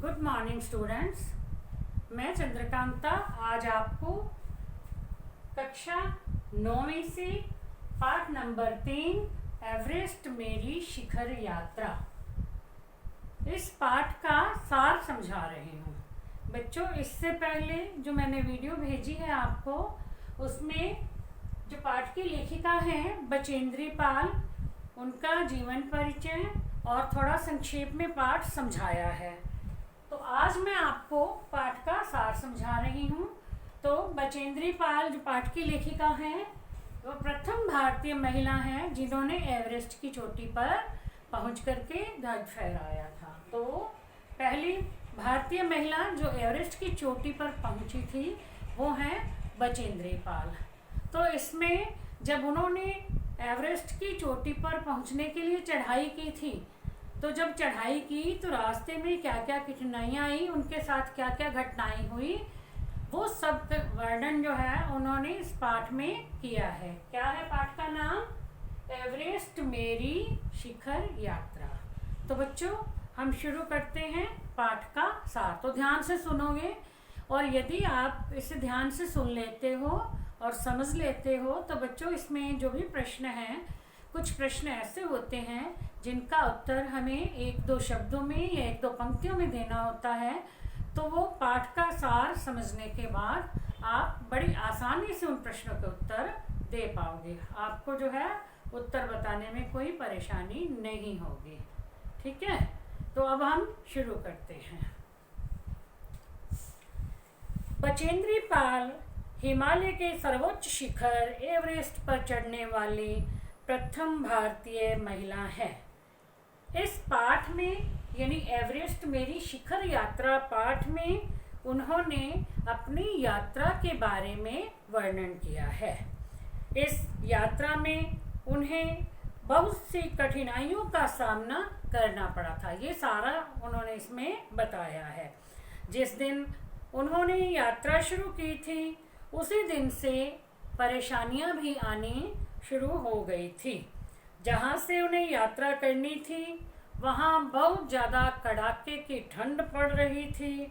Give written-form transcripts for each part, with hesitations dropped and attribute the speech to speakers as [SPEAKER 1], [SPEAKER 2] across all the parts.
[SPEAKER 1] Good morning students. मैं चंद्रकांता आज आपको कक्षा 9वीं से पाठ नंबर 3 एवरेस्ट मेरी शिखर यात्रा इस पाठ का सार समझा रही हूँ। बच्चों, इससे पहले जो मैंने वीडियो भेजी है आपको, उसमें जो पाठ की लेखिका हैं बचेंद्री पाल, उनका जीवन परिचय और थोड़ा संक्षेप में पाठ समझाया है। तो आज मैं आपको पाठ का सार समझा रही हूँ। तो बचेंद्री पाल जो पाठ की लेखिका हैं, वो प्रथम भारतीय महिला हैं जिन्होंने एवरेस्ट की चोटी पर पहुँच करके ध्वज फहराया था। तो पहली भारतीय महिला जो एवरेस्ट की चोटी पर पहुँची थी वो हैं बचेंद्री पाल। तो इसमें जब उन्होंने एवरेस्ट की चोटी पर पहुँचने के लिए चढ़ाई की थी, तो जब चढ़ाई की तो रास्ते में क्या क्या कठिनाइयाँ आई, उनके साथ क्या क्या घटनाएं हुई, वो सब वर्णन जो है उन्होंने इस पाठ में किया है। क्या है पाठ का नाम? एवरेस्ट मेरी शिखर यात्रा। तो बच्चों, हम शुरू करते हैं पाठ का सार। तो ध्यान से सुनोगे, और यदि आप इसे ध्यान से सुन लेते हो और समझ लेते हो तो बच्चों, इसमें जो भी प्रश्न हैं, कुछ प्रश्न ऐसे होते हैं जिनका उत्तर हमें एक दो शब्दों में या एक दो पंक्तियों में देना होता है। तो वो पाठ का सार समझने के बाद आप बड़ी आसानी से उन प्रश्नों के उत्तर दे पाओगे। आपको जो है उत्तर बताने में कोई परेशानी नहीं होगी। ठीक है, तो अब हम शुरू करते हैं। बचेंद्री पाल हिमालय के सर्वोच्च शिखर एवरेस्ट पर चढ़ने वाली प्रथम भारतीय महिला है। इस पाठ में यानी एवरेस्ट मेरी शिखर यात्रा पाठ में उन्होंने अपनी यात्रा के बारे में वर्णन किया है। इस यात्रा में उन्हें बहुत सी कठिनाइयों का सामना करना पड़ा था, ये सारा उन्होंने इसमें बताया है। जिस दिन उन्होंने यात्रा शुरू की थी उसी दिन से परेशानियां भी आनी शुरू हो गई थी। जहाँ से उन्हें यात्रा करनी थी वहाँ बहुत ज़्यादा कड़ाके की ठंड पड़ रही थी,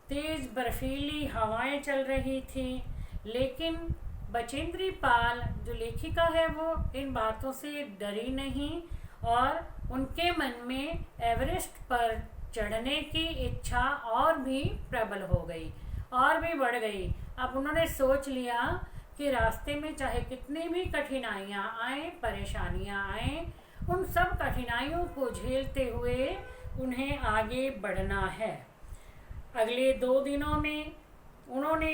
[SPEAKER 1] तेज़ बर्फीली हवाएं चल रही थी। लेकिन बचेंद्री पाल जो लेखिका है वो इन बातों से डरी नहीं और उनके मन में एवरेस्ट पर चढ़ने की इच्छा और भी प्रबल हो गई और भी बढ़ गई। अब उन्होंने सोच लिया कि रास्ते में चाहे कितनी भी कठिनाइयाँ आए, परेशानियाँ आए, उन सब कठिनाइयों को झेलते हुए उन्हें आगे बढ़ना है। अगले 2 दिनों में उन्होंने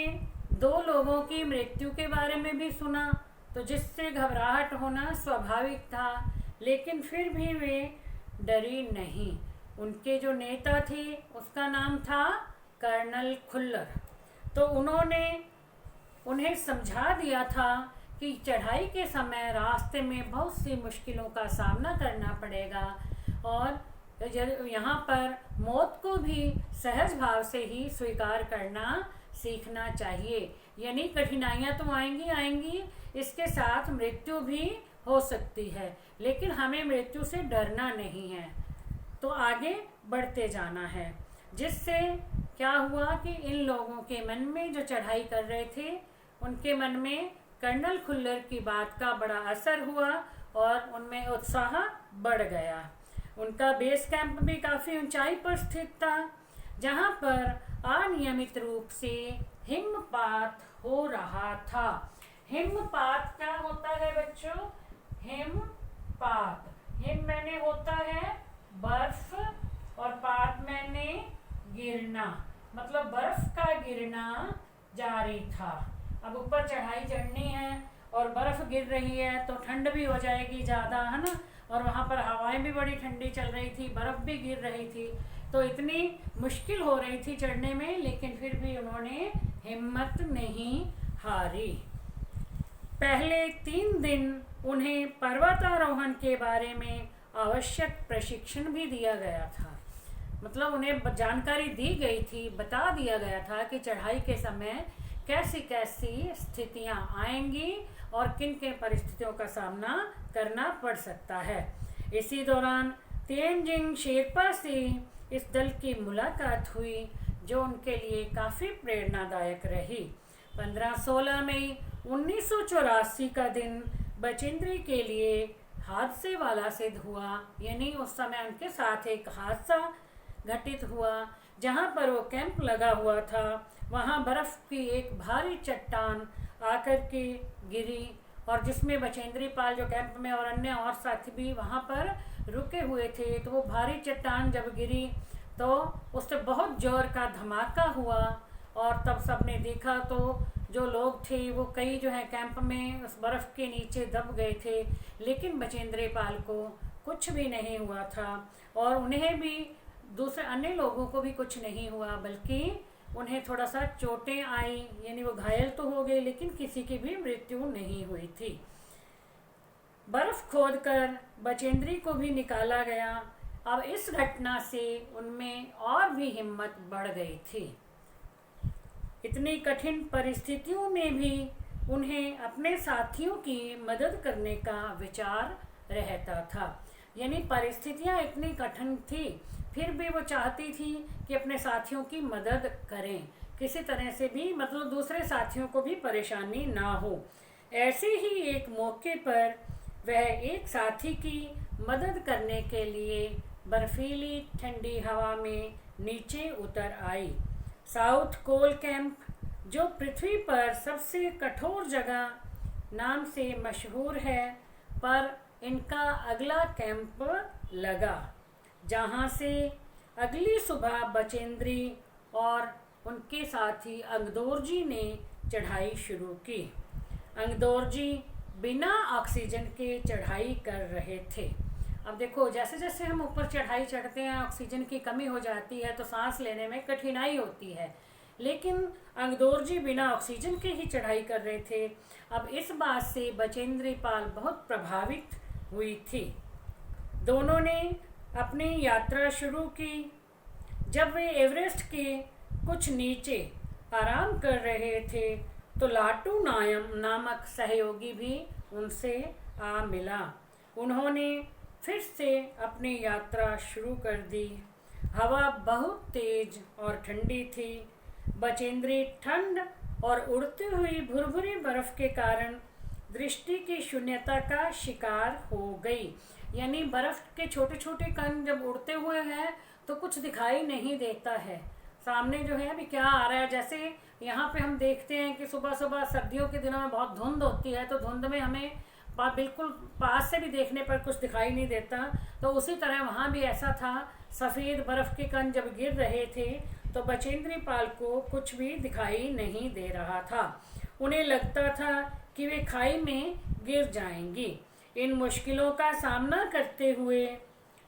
[SPEAKER 1] 2 लोगों की मृत्यु के बारे में भी सुना, तो जिससे घबराहट होना स्वाभाविक था। लेकिन फिर भी वे डरी नहीं। उनके जो नेता थे उसका नाम था कर्नल खुल्लर। तो उन्होंने उन्हें समझा दिया था कि चढ़ाई के समय रास्ते में बहुत सी मुश्किलों का सामना करना पड़ेगा और यहाँ पर मौत को भी सहज भाव से ही स्वीकार करना सीखना चाहिए। यानी कठिनाइयाँ तो आएंगी आएंगी, इसके साथ मृत्यु भी हो सकती है, लेकिन हमें मृत्यु से डरना नहीं है, तो आगे बढ़ते जाना है। जिससे क्या हुआ कि इन लोगों के मन में जो चढ़ाई कर रहे थे उनके मन में कर्नल खुल्लर की बात का बड़ा असर हुआ और उनमें उत्साह बढ़ गया। उनका बेस कैंप भी काफ़ी ऊंचाई पर स्थित था, जहां पर अनियमित रूप से हिमपात हो रहा था। हिमपात क्या होता है बच्चों? हिमपात, हिम मैंने होता है बर्फ और पात मैंने गिरना, मतलब बर्फ का गिरना जारी था। अब ऊपर चढ़ाई चढ़नी है और बर्फ गिर रही है तो ठंड भी हो जाएगी ज़्यादा, है ना। और वहाँ पर हवाएं भी बड़ी ठंडी चल रही थी, बर्फ भी गिर रही थी, तो इतनी मुश्किल हो रही थी चढ़ने में, लेकिन फिर भी उन्होंने हिम्मत नहीं हारी। पहले 3 दिन उन्हें पर्वतारोहण के बारे में आवश्यक प्रशिक्षण भी दिया गया था। मतलब उन्हें जानकारी दी गई थी, बता दिया गया था कि चढ़ाई के समय कैसी कैसी स्थितियां आएंगी और किन किन परिस्थितियों का सामना करना पड़ सकता है। इसी दौरान तेनजिंग शेरपा से इस दल की मुलाकात हुई जो उनके लिए काफ़ी प्रेरणादायक रही। 15-16 मई 1984 का दिन बचेंद्री के लिए हादसे वाला सिद्ध हुआ, यानी उस समय उनके साथ एक हादसा घटित हुआ। जहाँ पर वो कैंप लगा हुआ था वहाँ बर्फ़ की एक भारी चट्टान आकर के गिरी, और जिसमें बचेंद्री पाल जो कैंप में और अन्य और साथी भी वहाँ पर रुके हुए थे, तो वो भारी चट्टान जब गिरी तो उससे बहुत ज़ोर का धमाका हुआ, और तब सबने देखा तो जो लोग थे वो कई जो है कैंप में उस बर्फ़ के नीचे दब गए थे, लेकिन बचेंद्री पाल को कुछ भी नहीं हुआ था, और उन्हें भी दूसरे अन्य लोगों को भी कुछ नहीं हुआ, बल्कि उन्हें थोड़ा सा चोटें आई, यानी वो घायल तो हो गए लेकिन किसी की भी मृत्यु नहीं हुई थी। बर्फ खोदकर बचेंद्री को भी निकाला गया। अब इस घटना से उनमें और भी हिम्मत बढ़ गई थी। इतनी कठिन परिस्थितियों में भी उन्हें अपने साथियों की मदद करने का विचार रहता था, यानी परिस्थितियां इतनी कठिन थी फिर भी वो चाहती थी कि अपने साथियों की मदद करें, किसी तरह से भी, मतलब दूसरे साथियों को भी परेशानी ना हो। ऐसे ही एक मौके पर वह एक साथी की मदद करने के लिए बर्फीली ठंडी हवा में नीचे उतर आई। साउथ कोल कैंप, जो पृथ्वी पर सबसे कठोर जगह नाम से मशहूर है, पर इनका अगला कैंप लगा, जहाँ से अगली सुबह बचेंद्री और उनके साथी अंगदोरजी ने चढ़ाई शुरू की। अंगदोरजी बिना ऑक्सीजन के चढ़ाई कर रहे थे। अब देखो, जैसे जैसे हम ऊपर चढ़ाई चढ़ते हैं ऑक्सीजन की कमी हो जाती है तो सांस लेने में कठिनाई होती है, लेकिन अंगदोरजी बिना ऑक्सीजन के ही चढ़ाई कर रहे थे। अब इस बात से बचेंद्री पाल बहुत प्रभावित हुई थी। दोनों ने अपनी यात्रा शुरू की। जब वे एवरेस्ट के कुछ नीचे आराम कर रहे थे तो लाटू नामक सहयोगी भी उनसे आ मिला। उन्होंने फिर से अपनी यात्रा शुरू कर दी। हवा बहुत तेज और ठंडी थी। बचेंद्री ठंड और उड़ती हुई भुरभुरी बर्फ के कारण दृष्टि की शून्यता का शिकार हो गई, यानी बर्फ के छोटे छोटे कण जब उड़ते हुए हैं तो कुछ दिखाई नहीं देता है। सामने जो है अभी क्या आ रहा है, जैसे यहाँ पे हम देखते हैं कि सुबह सुबह सर्दियों के दिनों में बहुत धुंध होती है, तो धुंध में हमें बिल्कुल पास से भी देखने पर कुछ दिखाई नहीं देता, तो उसी तरह वहाँ भी ऐसा था। सफ़ेद बर्फ़ के कण जब गिर रहे थे तो बचेंद्री पाल को कुछ भी दिखाई नहीं दे रहा था। उन्हें लगता था कि वे खाई में गिर जाएंगी। इन मुश्किलों का सामना करते हुए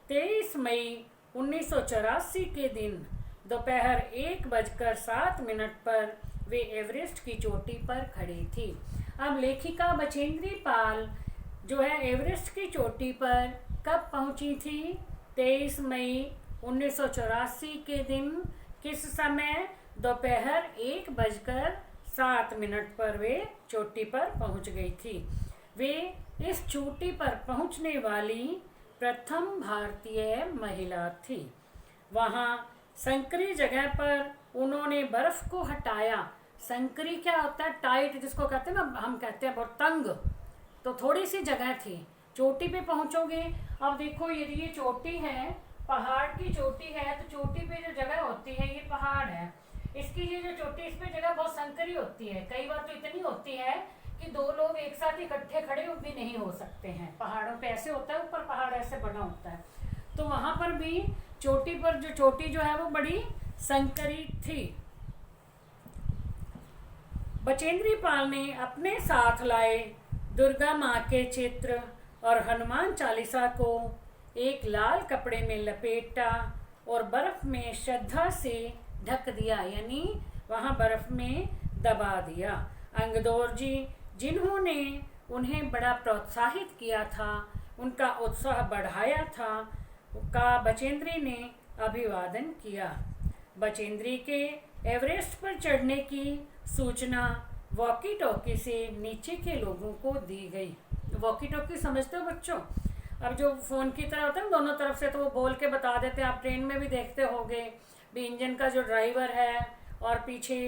[SPEAKER 1] 23 मई 1984 के दिन दोपहर 1:07 पर वे एवरेस्ट की चोटी पर खड़ी थी। अब लेखिका बचेंद्री पाल जो है एवरेस्ट की चोटी पर कब पहुंची थी? 23 मई 1984 के दिन किस समय? दोपहर 1:07 पर वे चोटी पर पहुंच गई थी। वे इस चोटी पर पहुंचने वाली प्रथम भारतीय महिला थी। वहाँ संकरी जगह पर उन्होंने बर्फ को हटाया। संकरी क्या होता है? टाइट, जिसको कहते हैं ना, हम कहते हैं बहुत तंग, तो थोड़ी सी जगह थी। चोटी पे पहुंचोगे। अब देखो, यदि ये चोटी है, पहाड़ की चोटी है, तो चोटी पे जो जगह होती है ये पहाड़ है, इसकी ये जो चोटी, इस पे जगह बहुत संकरी होती है। कई बार तो इतनी होती है कि दो लोग एक साथ इकट्ठे खड़े भी नहीं हो सकते हैं। पहाड़ों पे ऐसे होता है, ऊपर पहाड़ ऐसे बना होता है, तो वहां पर भी चोटी पर जो चोटी जो है वो बड़ी संकरी थी। बचेंद्री पाल ने अपने साथ लाए दुर्गा माँ के चित्र और हनुमान चालीसा को एक लाल कपड़े में लपेटा और बर्फ में श्रद्धा से ढक दिया, यानी वहाँ बर्फ में दबा दिया। अंगदोरजी, जिन्होंने उन्हें बड़ा प्रोत्साहित किया था, उनका उत्साह बढ़ाया था, का बचेंद्री ने अभिवादन किया। बचेंद्री के एवरेस्ट पर चढ़ने की सूचना वॉकी टॉकी से नीचे के लोगों को दी गई। वॉकी टॉकी समझते हो बच्चों? अब जो फ़ोन की तरह होता है ना दोनों तरफ से, तो वो बोल के बता देते हैं। आप ट्रेन में भी देखते होंगे भी इंजन का जो ड्राइवर है और पीछे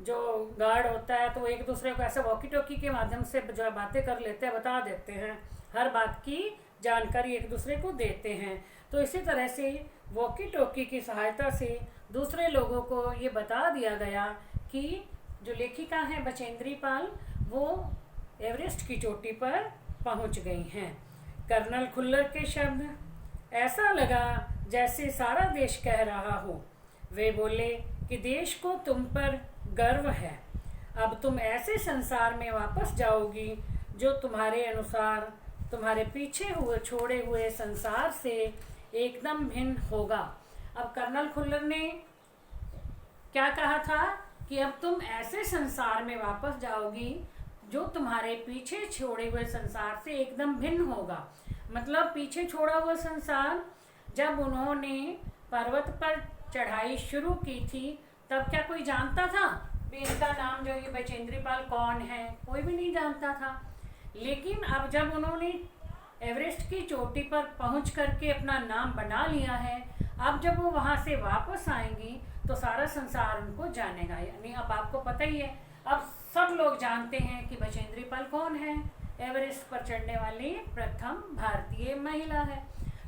[SPEAKER 1] जो गार्ड होता है, तो वो एक दूसरे को ऐसे वॉकी टॉकी के माध्यम से जो है बातें कर लेते हैं, बता देते हैं, हर बात की जानकारी एक दूसरे को देते हैं। तो इसी तरह से वॉकी टॉकी की सहायता से दूसरे लोगों को ये बता दिया गया कि जो लेखिका हैं बचेंद्री पाल, वो एवरेस्ट की चोटी पर पहुंच गई हैं। कर्नल खुल्लर के शब्द, ऐसा लगा जैसे सारा देश कह रहा हो। वे बोले कि देश को तुम पर गर्व है। अब तुम ऐसे संसार में वापस जाओगी जो तुम्हारे अनुसार तुम्हारे पीछे हुए छोड़े हुए संसार से एकदम भिन्न होगा। अब कर्नल खुल्लर ने क्या कहा था कि अब तुम ऐसे संसार में वापस जाओगी जो तुम्हारे पीछे छोड़े हुए संसार से एकदम भिन्न होगा। मतलब पीछे छोड़ा हुआ संसार, जब उन्होंने पर्वत पर चढ़ाई शुरू की थी तब क्या कोई जानता था भी इनका नाम जो ये बचेंद्री पाल कौन है? कोई भी नहीं जानता था। लेकिन अब जब उन्होंने एवरेस्ट की चोटी पर पहुंच करके अपना नाम बना लिया है, अब जब वो वहाँ से वापस आएंगी तो सारा संसार उनको जानेगा। यानी अब आपको पता ही है, अब सब लोग जानते हैं कि बचेंद्री पाल कौन है, एवरेस्ट पर चढ़ने वाली प्रथम भारतीय महिला है।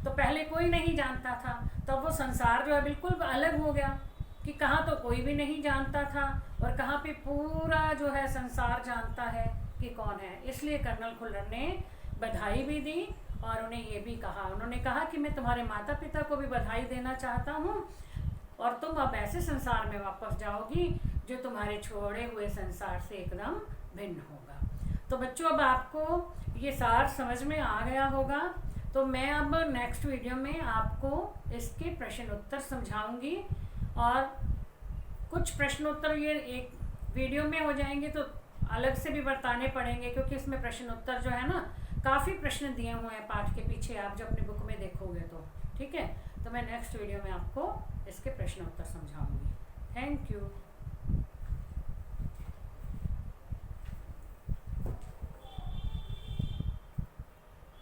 [SPEAKER 1] तो पहले कोई नहीं जानता था, तब वो संसार जो है बिल्कुल अलग हो गया कि कहाँ तो कोई भी नहीं जानता था और कहाँ पे पूरा जो है संसार जानता है कि कौन है। इसलिए कर्नल खुल्लर ने बधाई भी दी और उन्हें ये भी कहा, उन्होंने कहा कि मैं तुम्हारे माता पिता को भी बधाई देना चाहता हूँ और तुम अब ऐसे संसार में वापस जाओगी जो तुम्हारे छोड़े हुए संसार से एकदम भिन्न होगा। तो बच्चों, अब आपको ये सार समझ में आ गया होगा। तो मैं अब नेक्स्ट वीडियो में आपको इसके प्रश्न उत्तर समझाऊंगी और कुछ प्रश्न उत्तर ये एक वीडियो में हो जाएंगे तो अलग से भी बताने पड़ेंगे, क्योंकि इसमें प्रश्न उत्तर जो है ना काफ़ी प्रश्न दिए हुए हैं पाठ के पीछे, आप जब अपनी बुक में देखोगे तो ठीक है। तो मैं नेक्स्ट वीडियो में आपको इसके प्रश्न उत्तर समझाऊंगी। Thank you.